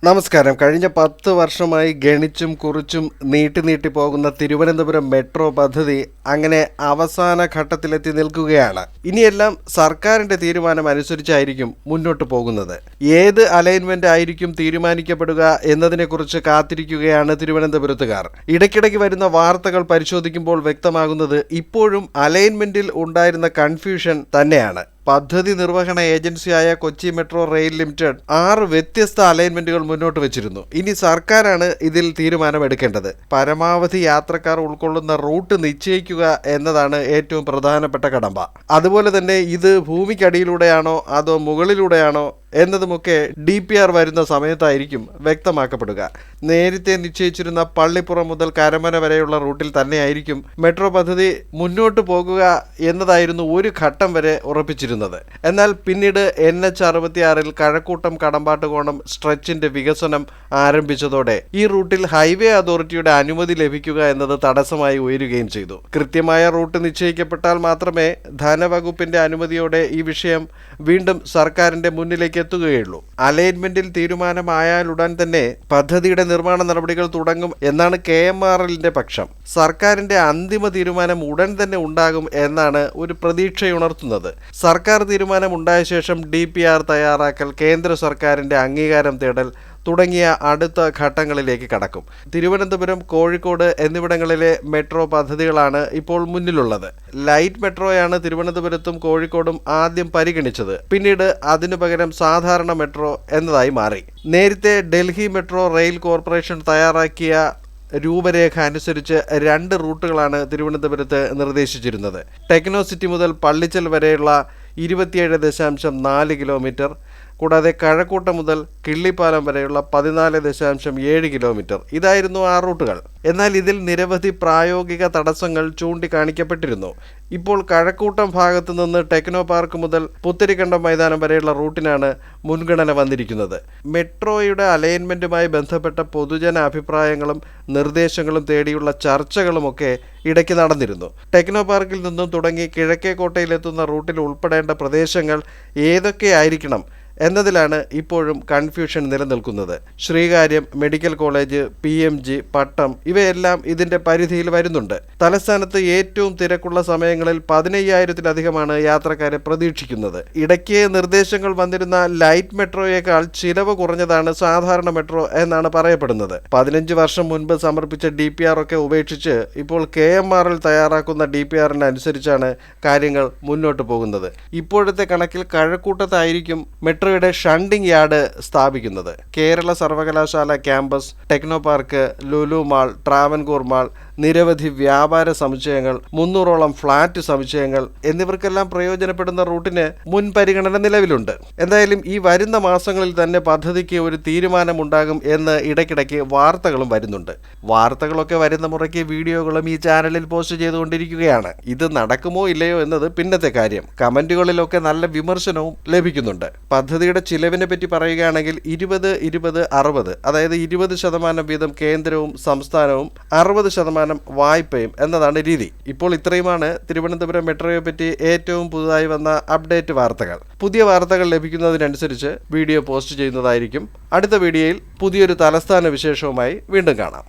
നമസ്കാരം. കഴിഞ്ഞ 10 വർഷമായി ഗണിച്ചും കുറിച്ചും നീട്ടി പോകുന്ന തിരുവനന്തപുരം മെട്രോ പദ്ധതി അങ്ങനെ അവസാന ഘട്ടത്തിലെത്തി നിൽക്കുകയാണ്. ഇനിയെല്ലാം സർക്കാരിന്റെ തീരുമാനം അനുസരിച്ചായിരിക്കും മുന്നോട്ട് പോകുന്നത്. ഏത് അലൈൻമെന്റ് ആയിരിക്കും തീരുമാനിക്കപ്പെടുക എന്നതിനെക്കുറിച്ച് കാത്തിരിക്കുകയാണ് തിരുവനന്തപുരത്തുകാർ. ഇടയ്ക്കിടയ്ക്ക് വരുന്ന വാർത്തകൾ പരിശോധിക്കുമ്പോൾ വ്യക്തമാകുന്നത് ഇപ്പോഴും അലൈൻമെന്റിൽ ഉണ്ടായിരുന്ന കൺഫ്യൂഷൻ തന്നെയാണ്. പദ്ധതി നിർവഹണ ഏജൻസിയായ കൊച്ചി മെട്രോ റെയിൽ ലിമിറ്റഡ് 6 വ്യത്യസ്ത അലൈൻമെന്റുകൾ മുന്നോട്ട് വെച്ചിരുന്നു. ഇനി സർക്കാരാണ് ഇതിൽ തീരുമാനമെടുക്കേണ്ടത്. പരമാവധി യാത്രക്കാർ ഉൾക്കൊള്ളുന്ന റൂട്ട് നിശ്ചയിക്കുക എന്നതാണ് ഏറ്റവും പ്രധാനപ്പെട്ട കടമ്പ. അതുപോലെ തന്നെ ഇത് ഭൂമിക്കടിയിലൂടെയാണോ അതോ മുകളിലൂടെയാണോ എന്നതുമൊക്കെ DPR വരുന്ന സമയത്തായിരിക്കും വ്യക്തമാക്കപ്പെടുക. നേരത്തെ നിശ്ചയിച്ചിരുന്ന പള്ളിപ്പുറം മുതൽ കരമന വരെയുള്ള റൂട്ടിൽ തന്നെയായിരിക്കും മെട്രോ പദ്ധതി മുന്നോട്ട് പോകുക എന്നതായിരുന്നു ഒരു ഘട്ടം വരെ ഉറപ്പിച്ചിരുന്നത്. എന്നാൽ പിന്നീട് NH66 കഴക്കൂട്ടം കടമ്പാട്ടുകോണം സ്ട്രെച്ചിന്റെ വികസനം ആരംഭിച്ചതോടെ ഈ റൂട്ടിൽ ഹൈവേ അതോറിറ്റിയുടെ അനുമതി ലഭിക്കുക എന്നത് തടസ്സമായി ഉയരുകയും ചെയ്തു. കൃത്യമായ റൂട്ട് നിശ്ചയിക്കപ്പെട്ടാൽ മാത്രമേ ധനവകുപ്പിന്റെ അനുമതിയോടെ ഈ വിഷയം വീണ്ടും സർക്കാരിന്റെ മുന്നിലേക്ക് എത്തുകയുള്ളൂ. അലൈൻമെന്റിൽ തീരുമാനമായാലുടൻ തന്നെ പദ്ധതിയുടെ നിർമ്മാണ നടപടികൾ തുടങ്ങും എന്നാണ് KMRLന്റെ പക്ഷം. സർക്കാരിന്റെ അന്തിമ തീരുമാനം ഉടൻ തന്നെ ഉണ്ടാകും എന്നാണ് ഒരു പ്രതീക്ഷയുണർത്തുന്നത്. സർക്കാർ തീരുമാനം ഉണ്ടായ ശേഷം DPR തയ്യാറാക്കൽ, കേന്ദ്ര സർക്കാരിന്റെ അംഗീകാരം തേടൽ തുടങ്ങിയ അടുത്ത ഘട്ടങ്ങളിലേക്ക് കടക്കും. തിരുവനന്തപുരം, കോഴിക്കോട് എന്നിവിടങ്ങളിലെ മെട്രോ പദ്ധതികളാണ് ഇപ്പോൾ മുന്നിലുള്ളത്. ലൈറ്റ് മെട്രോയാണ് തിരുവനന്തപുരത്തും കോഴിക്കോടും ആദ്യം പരിഗണിച്ചത്. പിന്നീട് അതിനു പകരം സാധാരണ മെട്രോ എന്നതായി മാറി. നേരത്തെ ഡൽഹി മെട്രോ റെയിൽ കോർപ്പറേഷൻ തയ്യാറാക്കിയ രൂപരേഖ അനുസരിച്ച് 2 റൂട്ടുകളാണ് തിരുവനന്തപുരത്ത് നിർദ്ദേശിച്ചിരുന്നത്. ടെക്നോ സിറ്റി മുതൽ പള്ളിച്ചൽ വരെയുള്ള 27.4 കിലോമീറ്റർ, കൂടാതെ കഴക്കൂട്ടം മുതൽ കിള്ളിപ്പാലം വരെയുള്ള 14.7 കിലോമീറ്റർ. ഇതായിരുന്നു ആ റൂട്ടുകൾ. എന്നാൽ ഇതിൽ നിരവധി പ്രായോഗിക തടസ്സങ്ങൾ ചൂണ്ടിക്കാണിക്കപ്പെട്ടിരുന്നു. ഇപ്പോൾ കഴക്കൂട്ടം ഭാഗത്തു നിന്ന് ടെക്നോ പാർക്ക് മുതൽ പുത്തരിക്കണ്ടം മൈതാനം വരെയുള്ള റൂട്ടിനാണ് മുൻഗണന വന്നിരിക്കുന്നത്. മെട്രോയുടെ അലൈൻമെന്റുമായി ബന്ധപ്പെട്ട പൊതുജന അഭിപ്രായങ്ങളും നിർദ്ദേശങ്ങളും തേടിയുള്ള ചർച്ചകളുമൊക്കെ ഇടയ്ക്ക് നടന്നിരുന്നു. ടെക്നോ പാർക്കിൽ നിന്നും തുടങ്ങി കിഴക്കേക്കോട്ടയിലെത്തുന്ന റൂട്ടിൽ ഉൾപ്പെടേണ്ട പ്രദേശങ്ങൾ ഏതൊക്കെയായിരിക്കണം എന്നതിലാണ് ഇപ്പോഴും കൺഫ്യൂഷൻ നിലനിൽക്കുന്നത്. ശ്രീകാര്യം, മെഡിക്കൽ കോളേജ്, PMG, പട്ടം ഇവയെല്ലാം ഇതിന്റെ പരിധിയിൽ വരുന്നുണ്ട്. തലസ്ഥാനത്ത് ഏറ്റവും തിരക്കുള്ള സമയങ്ങളിൽ 15,000-ലധികമാണ് യാത്രക്കാരെ പ്രതീക്ഷിക്കുന്നത്. ഇടയ്ക്ക് നിർദ്ദേശങ്ങൾ വന്നിരുന്ന ലൈറ്റ് മെട്രോയേക്കാൾ ചിലവ് കുറഞ്ഞതാണ് സാധാരണ മെട്രോ എന്നാണ് പറയപ്പെടുന്നത്. 15 വർഷം മുൻപ് സമർപ്പിച്ച DPR ഒക്കെ ഉപേക്ഷിച്ച് ഇപ്പോൾ KMRL തയ്യാറാക്കുന്ന DPR-അനുസരിച്ചാണ് കാര്യങ്ങൾ മുന്നോട്ട് പോകുന്നത്. ഇപ്പോഴത്തെ കണക്കിൽ കഴക്കൂട്ടത്തായിരിക്കും മെട്രോയുടെ ഷണ്ടിംഗ് യാർഡ് സ്ഥാപിക്കുന്നത്. കേരള സർവകലാശാല campus, techno park, Lulu mall, Travancore mall, നിരവധി വ്യാപാര സമുച്ചയങ്ങൾ, 300ഓളം ഫ്ളാറ്റ് സമുച്ചയങ്ങൾ എന്നിവർക്കെല്ലാം പ്രയോജനപ്പെടുന്ന റൂട്ടിന് മുൻപരിഗണന നിലവിലുണ്ട്. എന്തായാലും ഈ വരുന്ന മാസങ്ങളിൽ തന്നെ പദ്ധതിക്ക് ഒരു തീരുമാനമുണ്ടാകും എന്ന് ഇടയ്ക്കിടയ്ക്ക് വാർത്തകളും വരുന്നുണ്ട്. വാർത്തകളൊക്കെ വരുന്ന മുറയ്ക്ക് വീഡിയോകളും ഈ ചാനലിൽ പോസ്റ്റ് ചെയ്തുകൊണ്ടിരിക്കുകയാണ്. ഇത് നടക്കുമോ ഇല്ലയോ എന്നത് പിന്നത്തെ കാര്യം. കമന്റുകളിലൊക്കെ നല്ല വിമർശനവും ലഭിക്കുന്നുണ്ട്. പദ്ധതിയുടെ ചിലവിനെ പറ്റി പറയുകയാണെങ്കിൽ 20-20-60, അതായത് 20% വീതം കേന്ദ്രവും സംസ്ഥാനവും 60% വായ്പയും എന്നതാണ് രീതി. ഇപ്പോൾ ഇത്രയുമാണ് തിരുവനന്തപുരം മെട്രോയെ പറ്റി ഏറ്റവും പുതുതായി വന്ന അപ്ഡേറ്റ് വാർത്തകൾ. പുതിയ വാർത്തകൾ ലഭിക്കുന്നതിനനുസരിച്ച് വീഡിയോ പോസ്റ്റ് ചെയ്യുന്നതായിരിക്കും. അടുത്ത വീഡിയോയിൽ പുതിയൊരു തലസ്ഥാന വിശേഷവുമായി വീണ്ടും കാണാം.